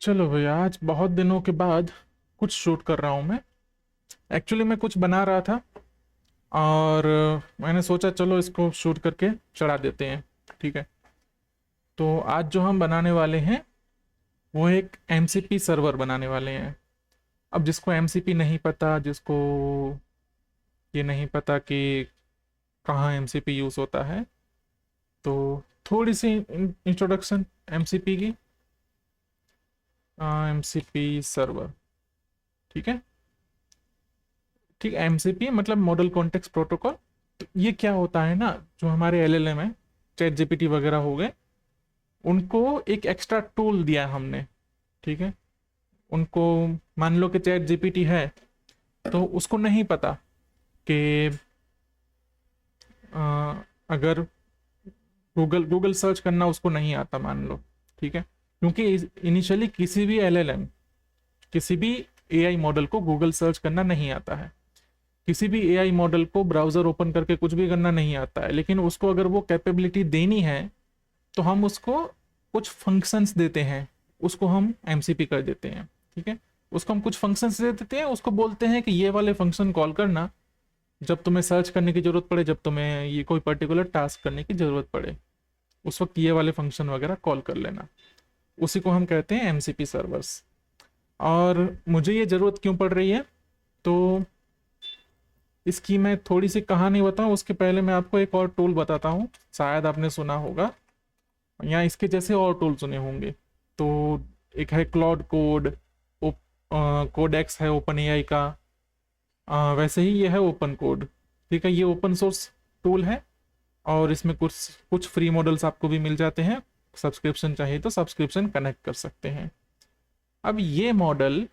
चलो भैया, आज बहुत दिनों के बाद कुछ शूट कर रहा हूँ मैं। एक्चुअली मैं कुछ बना रहा था और मैंने सोचा चलो इसको शूट करके चढ़ा देते हैं। ठीक है। तो आज जो हम बनाने वाले हैं वो एक एमसीपी सर्वर बनाने वाले हैं। अब जिसको एमसीपी नहीं पता, जिसको ये नहीं पता कि कहाँ एमसीपी यूज़ होता है, तो थोड़ी सी इंट्रोडक्शन एमसीपी की। एमसीपी सर्वर, ठीक है। ठीक है, एमसीपी मतलब मॉडल कॉन्टेक्स्ट प्रोटोकॉल। तो ये क्या होता है ना, जो हमारे एलएलएम है, चैट जीपीटी वगैरह हो गए, उनको एक एक्स्ट्रा टूल दिया है हमने। ठीक है। उनको मान लो कि चैट जीपीटी है, तो उसको नहीं पता कि अगर गूगल गूगल सर्च करना उसको नहीं आता, मान लो। ठीक है। क्योंकि इनिशियली किसी भी एलएलएम, किसी भी एआई मॉडल को गूगल सर्च करना नहीं आता है। किसी भी एआई मॉडल को ब्राउजर ओपन करके कुछ भी करना नहीं आता है। लेकिन उसको अगर वो कैपेबिलिटी देनी है तो हम उसको कुछ फंक्शंस देते हैं, उसको हम एमसीपी कर देते हैं। ठीक है। उसको हम कुछ फंक्शंस दे देते हैं, उसको बोलते हैं कि ये वाले फंक्शन कॉल करना जब तुम्हें सर्च करने की जरूरत पड़े, जब तुम्हें ये कोई पर्टिकुलर टास्क करने की जरूरत पड़े, उस वक्त ये वाले फंक्शन वगैरह कॉल कर लेना। उसी को हम कहते हैं एमसीपी सर्वर्स। और मुझे ये जरूरत क्यों पड़ रही है, तो इसकी मैं थोड़ी सी कहानी बताऊं उसके पहले मैं आपको एक और टूल बताता हूँ। शायद आपने सुना होगा या इसके जैसे और टूल सुने होंगे। तो एक है क्लाउड कोड, कोडेक्स है ओपन एआई का। वैसे ही ये है ओपन कोड। ठीक है, ये ओपन सोर्स टूल है और इसमें कुछ कुछ फ्री मॉडल्स आपको भी मिल जाते हैं। सब्सक्रिप्शन चाहिए तो सब्सक्रिप्शन कनेक्ट कर सकते हैं। अब ये मॉडल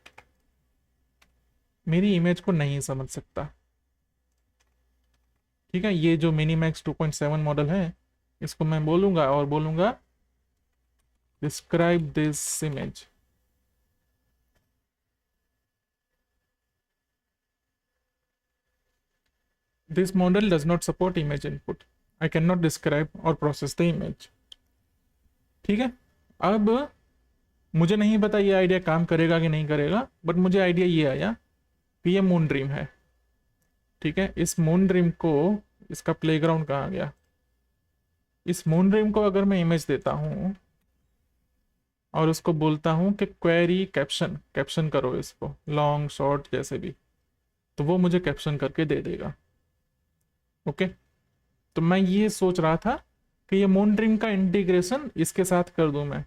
मेरी इमेज को नहीं समझ सकता। ठीक है, ये जो मिनीमैक्स 2.7 मॉडल है, इसको मैं बोलूंगा और बोलूंगा describe this image. This model does not support image input, I can not describe और प्रोसेस द इमेज। ठीक है। अब मुझे नहीं पता ये आइडिया काम करेगा कि नहीं करेगा, बट मुझे आइडिया ये आया कि ये मून ड्रीम है। ठीक है। इस मून ड्रीम को, इसका प्लेग्राउंड कहाँ गया, इस मून ड्रीम को अगर मैं इमेज देता हूँ और उसको बोलता हूँ कि क्वेरी कैप्शन, कैप्शन करो इसको, लॉन्ग शॉर्ट जैसे भी, तो वो मुझे कैप्शन करके दे देगा। ओके। तो मैं ये सोच रहा था कि ये मून ड्रीम का इंटीग्रेशन इसके साथ कर दूं मैं,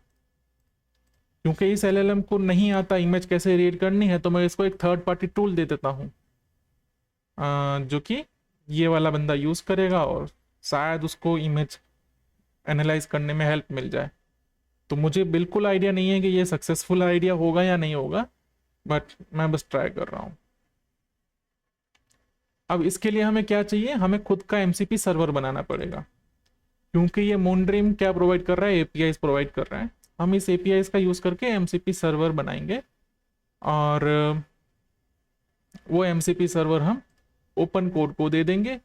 क्योंकि इस एलएलएम को नहीं आता इमेज कैसे रीड करनी है, तो मैं इसको एक थर्ड पार्टी टूल दे देता हूँ, जो कि ये वाला बंदा यूज करेगा और शायद उसको इमेज एनालाइज करने में हेल्प मिल जाए। तो मुझे बिल्कुल आइडिया नहीं है कि ये सक्सेसफुल आइडिया होगा या नहीं होगा, बट मैं बस ट्राई कर रहा हूँ। अब इसके लिए हमें क्या चाहिए, हमें खुद का एमसीपी सर्वर बनाना पड़ेगा। क्योंकि ये मूनड्रीम क्या प्रोवाइड कर रहा है, एपीआईज प्रोवाइड कर रहा है। हम इस एपीआईज का यूज करके एमसीपी सर्वर बनाएंगे और वो एमसीपी सर्वर हम ओपन कोड को दे देंगे,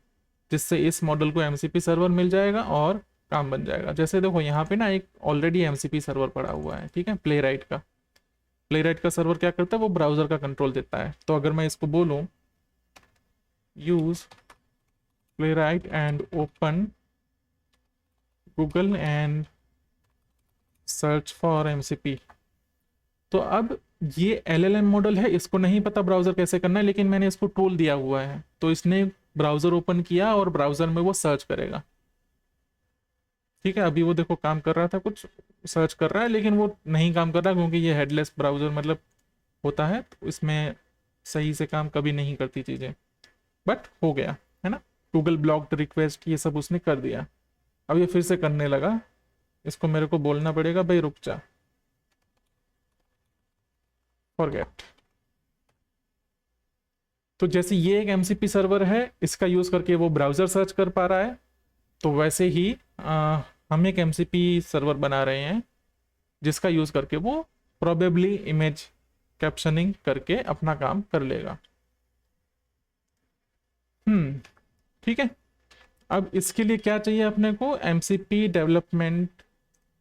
जिससे इस मॉडल को एमसीपी सर्वर मिल जाएगा और काम बन जाएगा। जैसे देखो यहाँ पे ना एक ऑलरेडी एमसीपी सर्वर पड़ा हुआ है। ठीक है, प्लेराइट का। प्लेराइट का सर्वर क्या करता है, वो ब्राउजर का कंट्रोल देता है। तो अगर मैं इसको बोलूँ use playwright and open Google and search for MCP, तो अब ये एलएलएम मॉडल है, इसको नहीं पता ब्राउजर कैसे करना है, लेकिन मैंने इसको टूल दिया हुआ है, तो इसने ब्राउजर ओपन किया और ब्राउजर में वो सर्च करेगा। ठीक है, अभी वो देखो काम कर रहा था, कुछ सर्च कर रहा है, लेकिन वो नहीं काम कर रहा क्योंकि ये हेडलेस ब्राउजर मतलब होता है, तो इसमें सही से काम कभी नहीं करती चीज़ें। बट हो गया है ना, गूगल ब्लॉक्ड रिक्वेस्ट ये सब उसने कर दिया। अब ये फिर से करने लगा, इसको मेरे को बोलना पड़ेगा भाई रुक जा, फॉरगेट। तो जैसे ये एक एमसीपी सर्वर है, इसका यूज करके वो ब्राउजर सर्च कर पा रहा है, तो वैसे ही हम एक एमसीपी सर्वर बना रहे हैं जिसका यूज करके वो प्रोबेबली इमेज कैप्शनिंग करके अपना काम कर लेगा। ठीक है। अब इसके लिए क्या चाहिए अपने को, एमसीपी डेवलपमेंट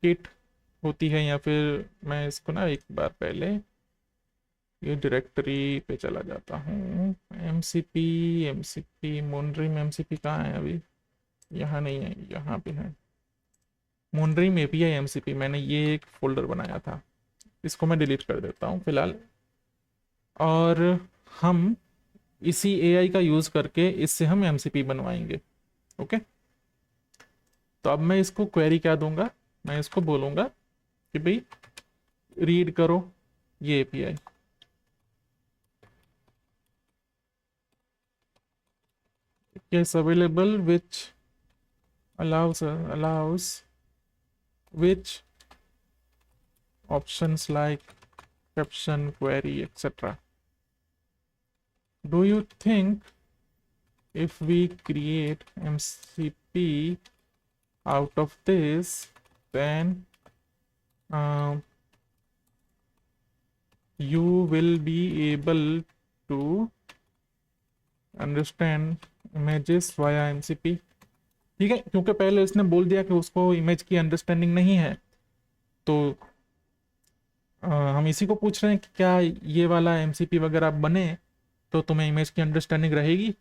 किट होती है, या फिर मैं इसको ना एक बार पहले ये डायरेक्टरी पे चला जाता हूँ। M C P Moondream M C P कहाँ है अभी? यहाँ नहीं है, यहाँ पे है। मोनड्रीम API MCP, मैंने ये एक फोल्डर बनाया था, इसको मैं डिलीट कर देता हूँ फिलहाल। और हम इसी AI का यूज़ करके इससे हम MCP बनवाएंगे। ओके, तो अब मैं इसको क्वेरी क्या दूंगा, मैं इसको बोलूँगा कि भाई रीड करो ये API। Yes, available which allows which options like caption, query, etc. Do you think if we create MCP out of this, then you will be able to understand images via MCP? ठीक है, क्योंकि पहले इसने बोल दिया कि उसको image की अंडरस्टैंडिंग नहीं है, तो हम इसी को पूछ रहे हैं कि क्या ये वाला MCP वगैरह बने तो तुम्हें इमेज की अंडरस्टैंडिंग रहेगी।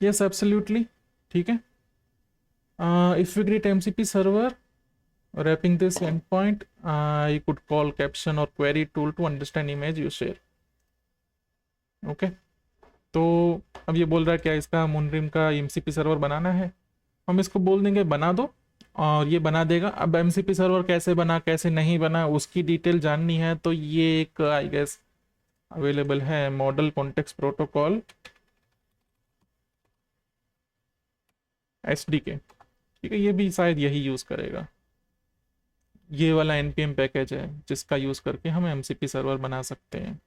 यस एब्सोल्युटली, ठीक है। If we create MCP server wrapping this endpoint, I could call caption or query tool to understand image you share. Okay, तो अब ये बोल रहा है क्या इसका मोनड्रीम का MCP सर्वर बनाना है, हम इसको बोल देंगे बना दो, और ये बना देगा। अब MCP सर्वर कैसे बना कैसे नहीं बना उसकी डिटेल जाननी है, तो ये एक आई गेस अवेलेबल है, मॉडल कॉन्टेक्स्ट प्रोटोकॉल SDK, ठीक है। ये भी शायद यही यूज़ करेगा, ये वाला NPM पैकेज है जिसका यूज़ करके हम MCP सर्वर बना सकते हैं।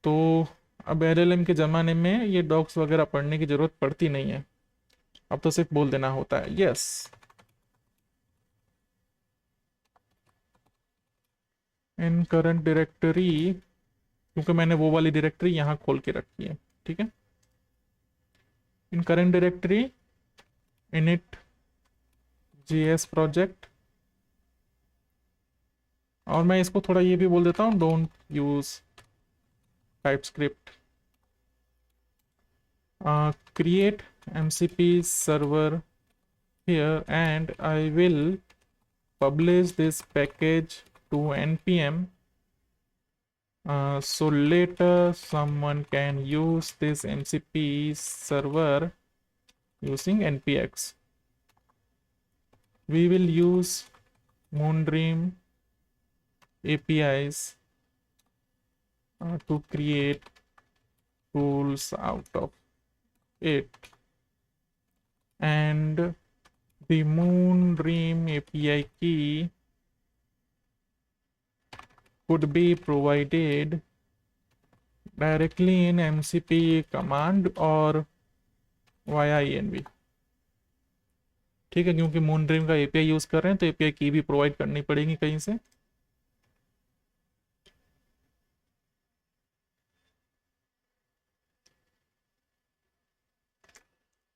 तो अब LLM के ज़माने में ये डॉक्स वगैरह पढ़ने की ज़रूरत पड़ती नहीं है, अब तो सिर्फ बोल देना होता है यस। इन करंट डायरेक्टरी, क्योंकि मैंने वो वाली डायरेक्टरी यहाँ खोल के रखी है, ठीक है। In current directory init JS project, और मैं इसको थोड़ा ये भी बोल देता हूँ don't use TypeScript। Create MCP server here and I will publish this package to npm, so later someone can use this MCP server using npx. We will use Moondream APIs to create tools out of it, and the Moondream API key could be provided directly in MCP command or via env, ठीक है। क्योंकि Moondream का API use कर रहे हैं तो API की भी प्रोवाइड करनी पड़ेगी कहीं से।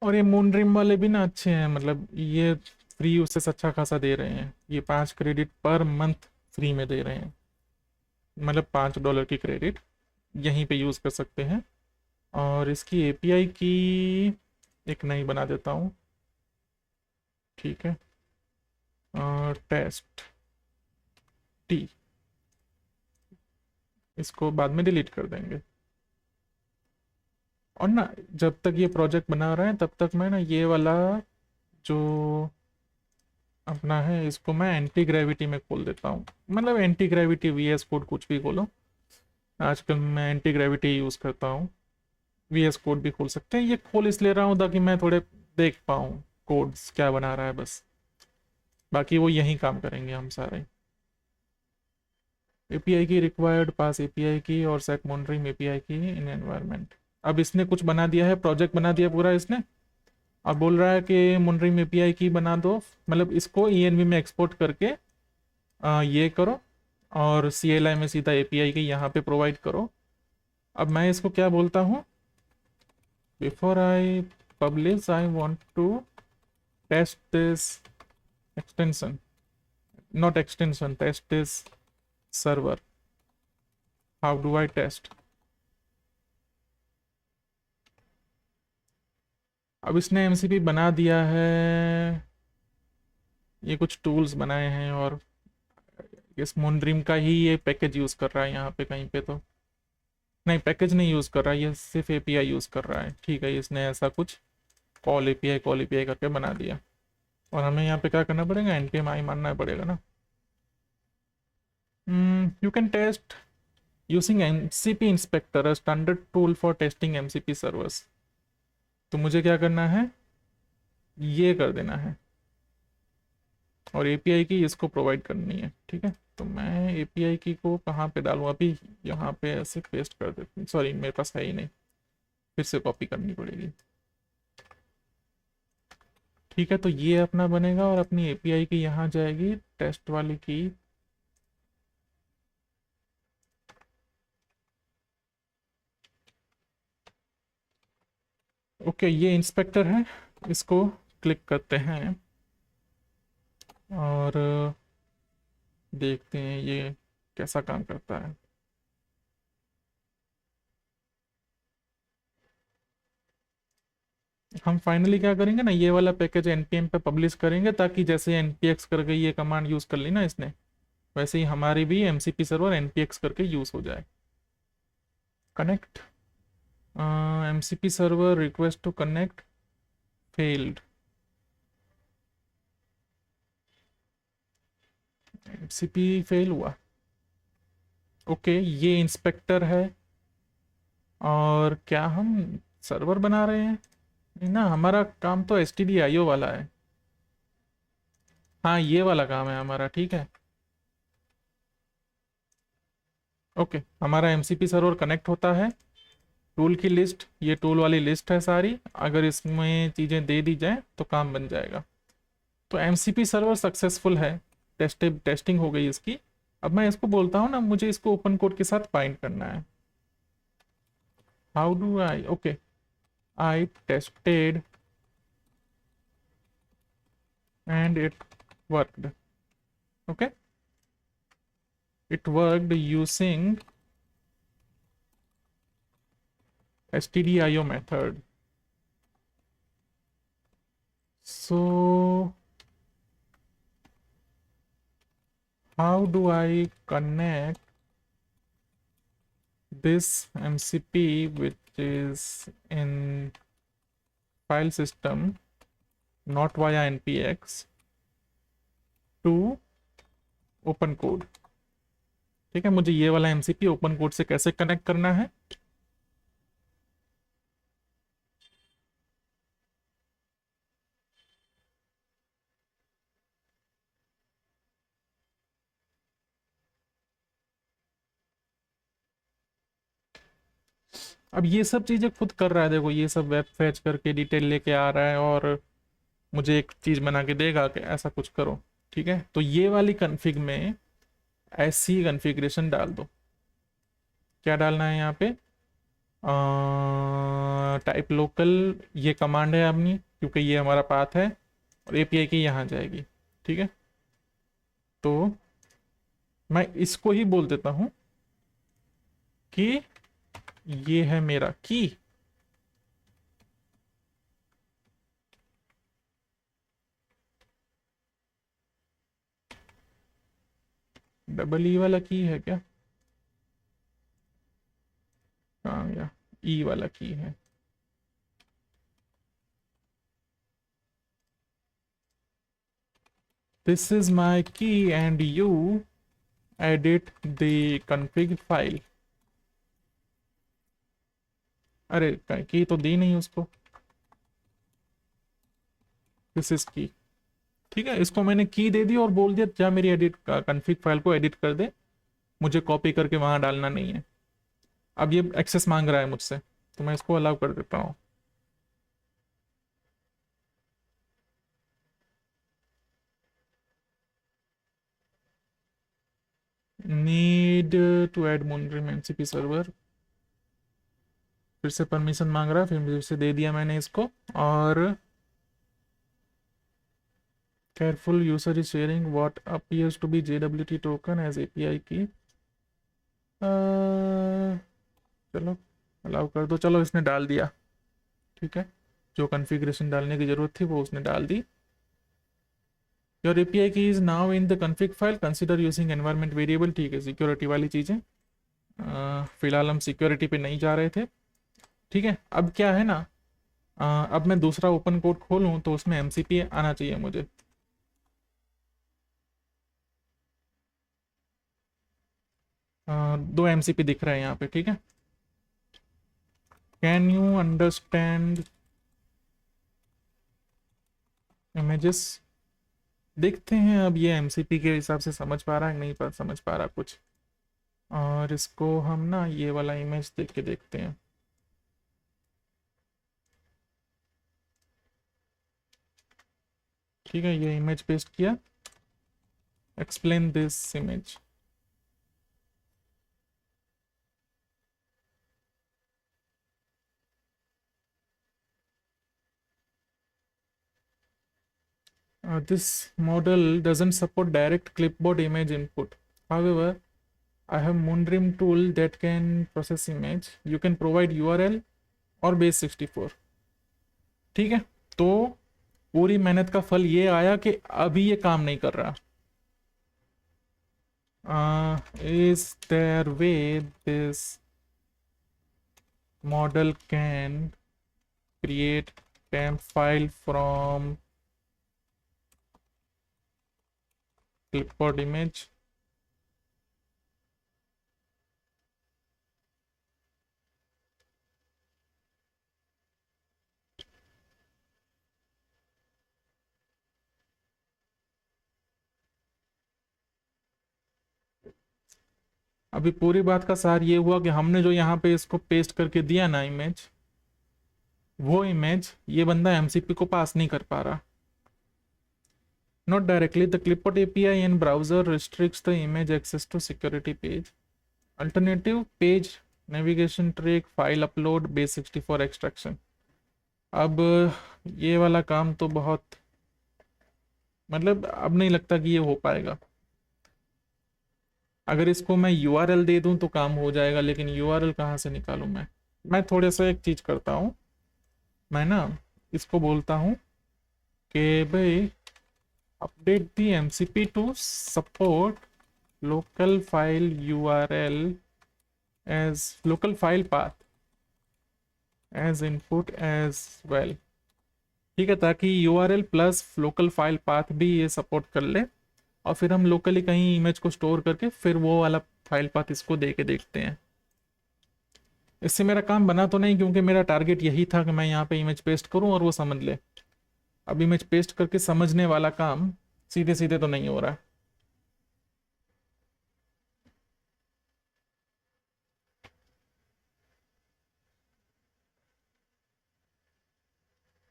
और ये Moondream वाले भी ना अच्छे हैं, मतलब ये फ्री उससे अच्छा खासा दे रहे हैं, ये 5 क्रेडिट पर मंथ फ्री में दे रहे हैं, मतलब $5 की क्रेडिट यहीं पे यूज़ कर सकते हैं। और इसकी API की एक नई बना देता हूँ, ठीक है। टेस्ट T, इसको बाद में डिलीट कर देंगे। और ना जब तक ये प्रोजेक्ट बना रहा है तब तक मैं ना ये वाला जो अपना है इसको मैं एंटी ग्रेविटी में खोल देता हूँ, मतलब एंटी ग्रेविटी VS कोड कुछ भी खोलो, आजकल मैं एंटी ग्रेविटी यूज़ करता हूँ। VS कोड भी खोल सकते हैं, ये खोल इसलिए रहा हूँ ताकि मैं थोड़े देख पाऊँ कोड्स क्या बना रहा है बस, बाकी वो यहीं काम करेंगे हम सारे। API की रिक्वायर्ड पास API की और सेट मॉनिटरिंग API की इन एनवायरनमेंट। अब इसने कुछ बना दिया है, प्रोजेक्ट बना दिया पूरा इसने, अब बोल रहा है कि मॉनिटरिंग API की बना दो, मतलब इसको ENV में एक्सपोर्ट करके ये करो और CLI में सीधा API की यहाँ पे प्रोवाइड करो। अब मैं इसको क्या बोलता हूँ, before I publish I want to test this extension, not extension, test this server. How do I test? अब इसने एमसीपी बना दिया है, ये कुछ टूल्स बनाए हैं और इस मोनड्रीम का ही ये पैकेज यूज़ कर रहा है यहाँ पे कहीं पे, तो नहीं पैकेज नहीं यूज़ कर रहा है, ये सिर्फ एपीआई यूज़ कर रहा है। ठीक है, इसने ऐसा कुछ कॉल एपीआई करके बना दिया और हमें यहाँ पे क्या करना पड़ेगा, npm i मानना पड़ेगा ना। You can test using MCP inspector, a standard tool for testing MCP servers. तो मुझे क्या करना है, ये कर देना है और एपीआई की इसको प्रोवाइड करनी है। ठीक है, तो मैं एपीआई की को कहाँ पे डालूँ, अभी यहाँ पे ऐसे पेस्ट कर देती हूँ, सॉरी मेरे पास है ही नहीं, फिर से कॉपी करनी पड़ेगी। ठीक है, तो ये अपना बनेगा और अपनी एपीआई की यहाँ जाएगी टेस्ट वाली की। ओके, ये इंस्पेक्टर है, इसको क्लिक करते हैं और देखते हैं ये कैसा काम करता है। हम फाइनली क्या करेंगे ना, ये वाला पैकेज npm पे पब्लिश करेंगे, ताकि जैसे npx करके ये कमांड यूज़ कर ली ना इसने, वैसे ही हमारी भी mcp सर्वर npx करके यूज़ हो जाए। Connect mcp server request to connect failed, mcp fail हुआ। ओके, ये इंस्पेक्टर है और क्या हम सर्वर बना रहे हैं? नहीं ना, हमारा काम तो stdio वाला है। हाँ, ये वाला काम है हमारा। ठीक है, ओके, हमारा एमसीपी सर्वर कनेक्ट होता है। टूल की लिस्ट, ये टूल वाली लिस्ट है सारी, अगर इसमें चीज़ें दे दी जाए तो काम बन जाएगा। तो एमसीपी सर्वर सक्सेसफुल है, टेस्टिंग हो गई इसकी। अब मैं इसको बोलता हूँ ना, मुझे इसको ओपन कोड के साथ बाइंड करना है। How do I, okay, I tasted and it worked. Okay, it worked using stdio method. So how do I connect this mcp which is in file system not via npx to open code? ठीक है, मुझे ये वाला MCP open code से कैसे connect करना है? अब ये सब चीज़ें खुद कर रहा है, देखो ये सब वेब फैच करके डिटेल लेके आ रहा है और मुझे एक चीज़ बना के देगा कि ऐसा कुछ करो। ठीक है, तो ये वाली कन्फिग में ऐसी कन्फिग्रेशन डाल दो। क्या डालना है यहाँ पे, टाइप लोकल, ये कमांड है अपनी, क्योंकि ये हमारा पाथ है और एपीआई की यहाँ जाएगी। ठीक है, तो मैं इसको ही बोल देता हूँ कि ये है मेरा की। डबल ई वाला की है क्या? कहाँ गया? ई वाला की है। This is my key and you edit the config file. अरे की तो दी नहीं उसको, दिस इज की। ठीक है, इसको मैंने की दे दी और बोल दिया जा मेरी एडिट कन्फिग फाइल को एडिट कर दे, मुझे कॉपी करके वहां डालना नहीं है। अब ये एक्सेस मांग रहा है मुझसे, तो मैं इसको अलाउ कर देता हूँ। Need to add Moondream MCP server, फिर से परमिशन मांग रहा है, फिर से दे दिया मैंने इसको। और careful user is sharing what appears to be JWT token as API key. चलो अलाउ कर दो, चलो इसने डाल दिया, ठीक है, जो कॉन्फ़िगरेशन डालने की ज़रूरत थी वो उसने डाल दी। योर API की is now in the config file, consider using environment variable, ठीक है, सिक्योरिटी वाली चीज़ें। फिलहाल हम सिक्योरिटी पे नहीं जा रहे थे, ठीक है। अब क्या है ना, अब मैं दूसरा ओपन कोड खोलूँ तो उसमें MCP आना चाहिए मुझे। दो MCP दिख रहे हैं यहाँ पे, ठीक है। कैन यू अंडरस्टैंड इमेजेस, देखते हैं अब ये MCP के हिसाब से समझ पा रहा है नहीं समझ पा रहा कुछ। और इसको हम ना ये वाला इमेज देख के देखते हैं। ठीक है, ये इमेज पेस्ट किया, explain this image. This model doesn't support direct clipboard image input. However, I have Moonrim tool that can process image. You can provide URL और base64। ठीक है, तो पूरी मेहनत का फल ये आया कि अभी ये काम नहीं कर रहा। Is there way this model can create temp file from clipboard image? अभी पूरी बात का सार ये हुआ कि हमने जो यहाँ पे इसको पेस्ट करके दिया ना इमेज, वो इमेज ये बंदा MCP को पास नहीं कर पा रहा। Not directly, the clipboard API in browser restricts the image access to security page. Alternative page navigation trick, file upload, base64 extraction। अब ये वाला काम तो बहुत, मतलब अब नहीं लगता कि ये हो पाएगा। अगर इसको मैं URL दे दूं तो काम हो जाएगा, लेकिन URL कहाँ से निकालूं मैं थोड़ा सा एक चीज़ करता हूँ, मैं ना इसको बोलता हूँ कि भाई update the MCP to support local file URL as local file path as input as well। ठीक है, ताकि URL plus local file path भी ये सपोर्ट कर ले, और फिर हम लोकली कहीं इमेज को स्टोर करके फिर वो वाला फाइल पाथ इसको दे के देखते हैं। इससे मेरा काम बना तो नहीं, क्योंकि मेरा टारगेट यही था कि मैं यहाँ पे इमेज पेस्ट करूँ और वो समझ ले। अब इमेज पेस्ट करके समझने वाला काम सीधे सीधे तो नहीं हो रहा।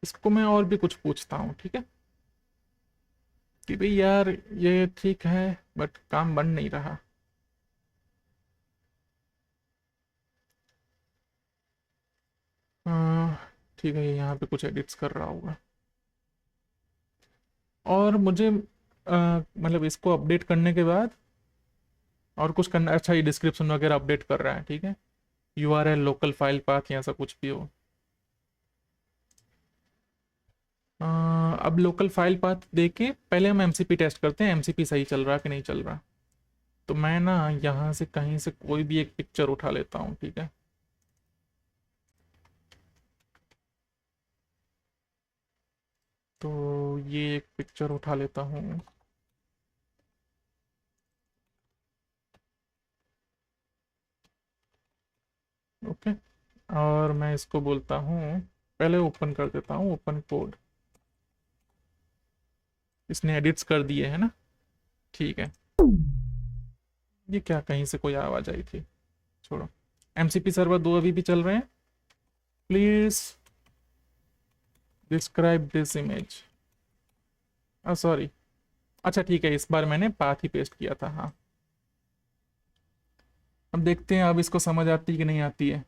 इसको मैं और भी कुछ पूछता हूँ, ठीक है, कि भाई यार ये ठीक है बट काम बन नहीं रहा। ठीक है, ये यहाँ पे कुछ एडिट्स कर रहा होगा, और मुझे मतलब इसको अपडेट करने के बाद और कुछ करना। अच्छा, ये डिस्क्रिप्शन वगैरह अपडेट कर रहा है, ठीक है, URL लोकल फाइल पाथ या ऐसा कुछ भी हो। अब लोकल फाइल पाथ देके पहले हम MCP टेस्ट करते हैं, MCP सही चल रहा कि नहीं चल रहा। तो मैं ना यहाँ से कहीं से कोई भी एक पिक्चर उठा लेता हूँ, ठीक है। तो ये एक पिक्चर उठा लेता हूँ, ओके, और मैं इसको बोलता हूँ, पहले ओपन कर देता हूँ ओपन कोड। इसने एडिट्स कर दिए है ना, ठीक है। ये क्या, कहीं से कोई आवाज आई थी, छोड़ो। MCP सर्वर 2 अभी भी चल रहे हैं। Please describe this image, sorry, अच्छा ठीक है, इस बार मैंने पाथ ही पेस्ट किया था। हाँ, अब देखते हैं अब इसको समझ आती है कि नहीं आती है।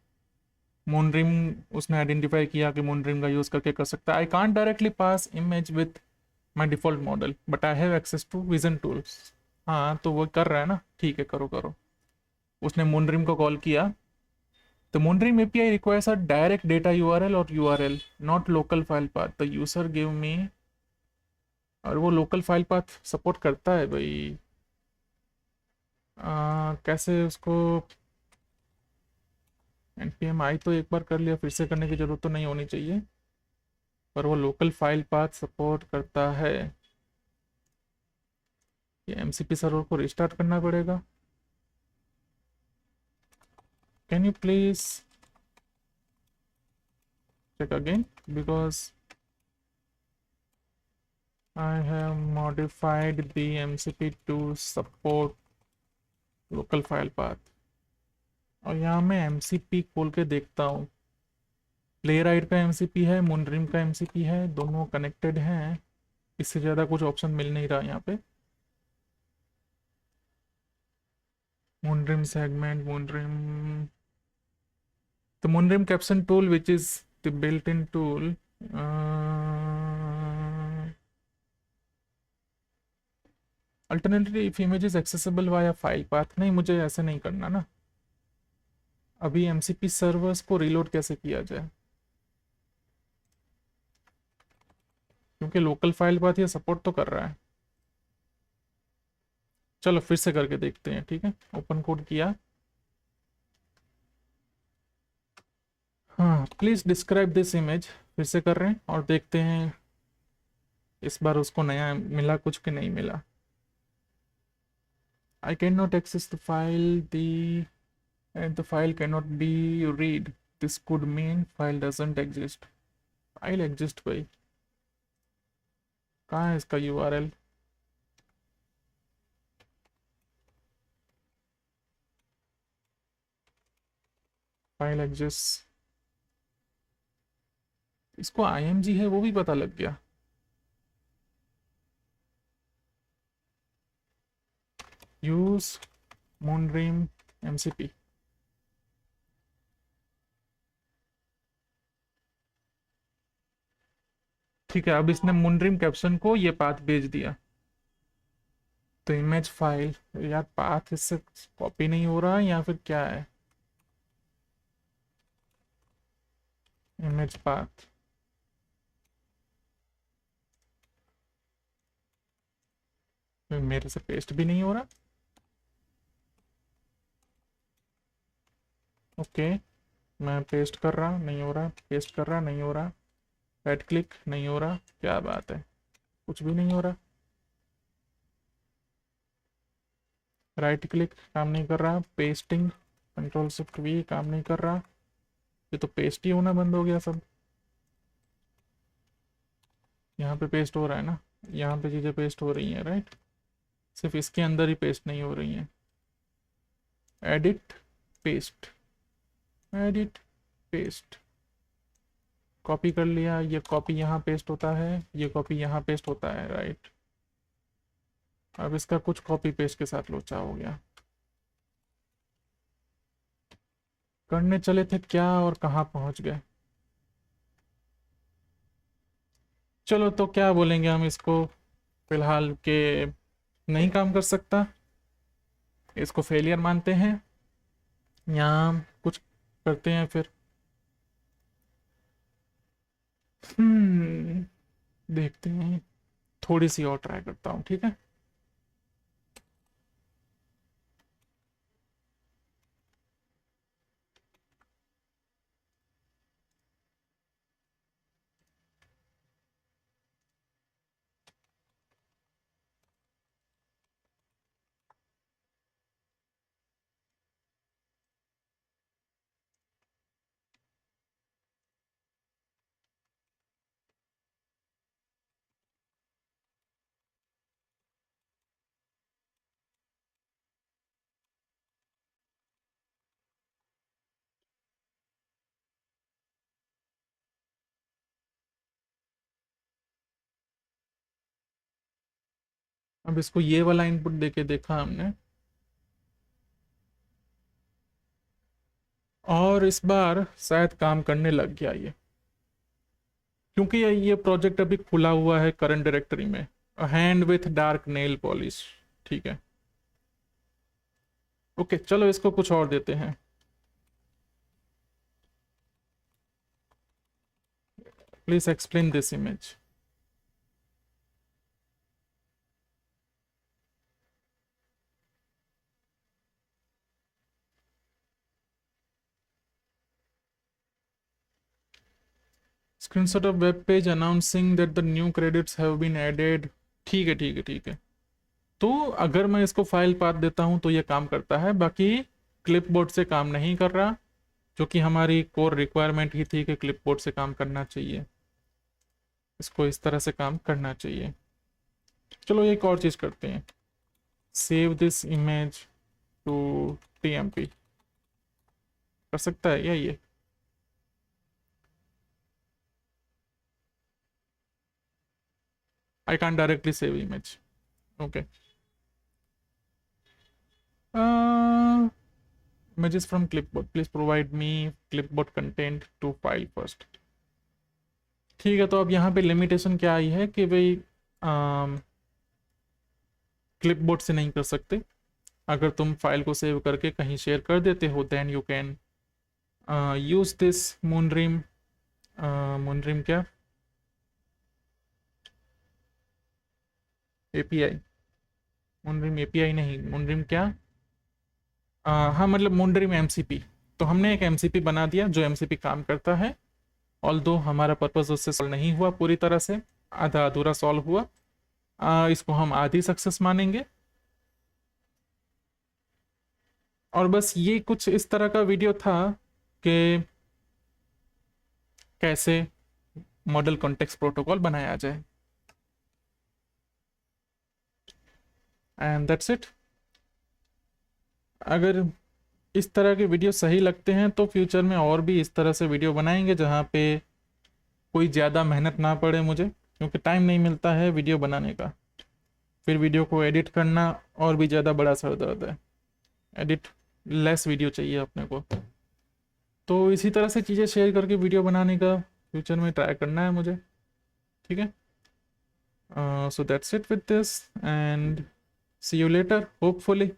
मूनरिम उसने आइडेंटिफाई किया कि मूनरिम का यूज़ करके कर सकता है। I can't directly pass image with my default model but I have access to vision tools. हाँ तो वो कर रहा है ना, ठीक है करो करो। उसने मूनरिम को कॉल किया। The Moonrim API requires a direct data URL or URL, not local file path. The user gave me, और वो लोकल फाइल पाथ सपोर्ट करता है भाई। कैसे उसको npm आई तो एक बार कर लिया, फिर से करने की जरूरत तो नहीं होनी चाहिए, पर वो लोकल फाइल पाथ सपोर्ट करता है। ये एमसीपी सर्वर को रिस्टार्ट करना पड़ेगा। Can you please check again because I have modified the MCP to support local file path। और यहाँ मैं MCP खोल के देखता हूँ, प्लेराइट का MCP है, मुनरिम का MCP है, दोनों कनेक्टेड हैं। इससे ज़्यादा कुछ ऑप्शन मिल नहीं रहा यहाँ पे। Moonrim segment, Moonrim, the Moonrim caption tool which is the built-in tool, alternately if image is accessible via file path. नहीं मुझे ऐसे नहीं करना ना। अभी एमसीपी सर्वर्स को रीलोड कैसे किया जाए, क्योंकि लोकल फाइल पाथ ये सपोर्ट तो कर रहा है। चलो फिर से करके देखते हैं, ठीक है। ओपन कोड किया। हाँ प्लीज डिस्क्राइब दिस इमेज, फिर से कर रहे हैं और देखते हैं इस बार उसको नया मिला कुछ कि नहीं मिला। I cannot access the file, and the file cannot be read. This could mean file doesn't exist। File exist भाई, कहाँ है इसका URL? फाइल एग्जिस्ट, इसको IMG है वो भी पता लग गया। Use Moonrim MCP। ठीक है, अब इसने मूनरिम कैप्शन को ये पाथ भेज दिया। तो इमेज फाइल, यार पाथ इससे कॉपी नहीं हो रहा या फिर क्या है? इमेज पाथ, मेरे से पेस्ट भी नहीं हो रहा। ओके मैं पेस्ट कर रहा, नहीं हो रहा, पेस्ट कर रहा, नहीं हो रहा, राइट क्लिक, नहीं हो रहा, क्या बात है, कुछ भी नहीं हो रहा। राइट क्लिक काम नहीं कर रहा, पेस्टिंग कंट्रोल शिफ्ट वी काम नहीं कर रहा। ये तो पेस्ट ही होना बंद हो गया सब। यहाँ पे पेस्ट हो रहा है ना, यहाँ पे चीज़ें पेस्ट हो रही हैं राइट, सिर्फ इसके अंदर ही पेस्ट नहीं हो रही हैं। Edit paste, edit paste, copy कर लिया, ये कॉपी यहाँ पेस्ट होता है, ये कॉपी यहाँ पेस्ट होता है राइट। अब इसका कुछ कॉपी पेस्ट के साथ लोचा हो गया। करने चले थे क्या और कहाँ पहुँच गए। चलो तो क्या बोलेंगे हम इसको, फिलहाल के नहीं काम कर सकता, इसको फेलियर मानते हैं या कुछ करते हैं फिर। देखते हैं, थोड़ी सी और ट्राई करता हूँ, ठीक है। अब इसको ये वाला इनपुट देके देखा हमने, और इस बार शायद काम करने लग गया ये। क्योंकि ये प्रोजेक्ट अभी खुला हुआ है करंट डायरेक्टरी में, hand with dark nail polish, ठीक है। ओके चलो इसको कुछ और देते हैं। Please explain this image. Screenshot of web page announcing that the new credits have been added. ठीक है ठीक है ठीक है। तो अगर मैं इसको फाइल पाथ देता हूं तो ये काम करता है, बाकी क्लिपबोर्ड से काम नहीं कर रहा, जो कि हमारी कोर रिक्वायरमेंट ही थी कि क्लिपबोर्ड से काम करना चाहिए, इसको इस तरह से काम करना चाहिए। चलो एक और चीज़ करते हैं, save this image to TMP. कर सकता है या ये? I can't directly save image. Okay. Images from clipboard. Please provide me clipboard content to file first. ठीक है, तो अब यहाँ पे लिमिटेशन क्या आई है कि भाई क्लिपबोर्ड से नहीं कर सकते। अगर तुम फाइल को सेव करके कहीं शेयर कर देते हो then you can use this Moondream. Moondream क्या? एपीआई। मूनड्रीम एपीआई नहीं, मूनड्रीम क्या? हाँ मतलब मूनड्रीम एमसीपी। तो हमने एक एमसीपी बना दिया जो एमसीपी काम करता है, ऑल्दो हमारा पर्पस उससे सॉल्व नहीं हुआ पूरी तरह से, आधा अधूरा सॉल्व हुआ। इसको हम आधी सक्सेस मानेंगे। और बस ये कुछ इस तरह का वीडियो था कि कैसे मॉडल कॉन्टेक्स्ट प्रोटोकॉल बनाया जाए, एंड दैट्स इट। अगर इस तरह के वीडियो सही लगते हैं तो फ्यूचर में और भी इस तरह से वीडियो बनाएंगे जहाँ पे कोई ज़्यादा मेहनत ना पड़े मुझे, क्योंकि टाइम नहीं मिलता है वीडियो बनाने का। फिर वीडियो को एडिट करना और भी ज़्यादा बड़ा सर दर्द है, एडिट लेस वीडियो चाहिए अपने को। तो इसी तरह से चीज़ें शेयर करके वीडियो बनाने का फ्यूचर में ट्राई करना है मुझे, ठीक है। So that's it with this and see you later hopefully.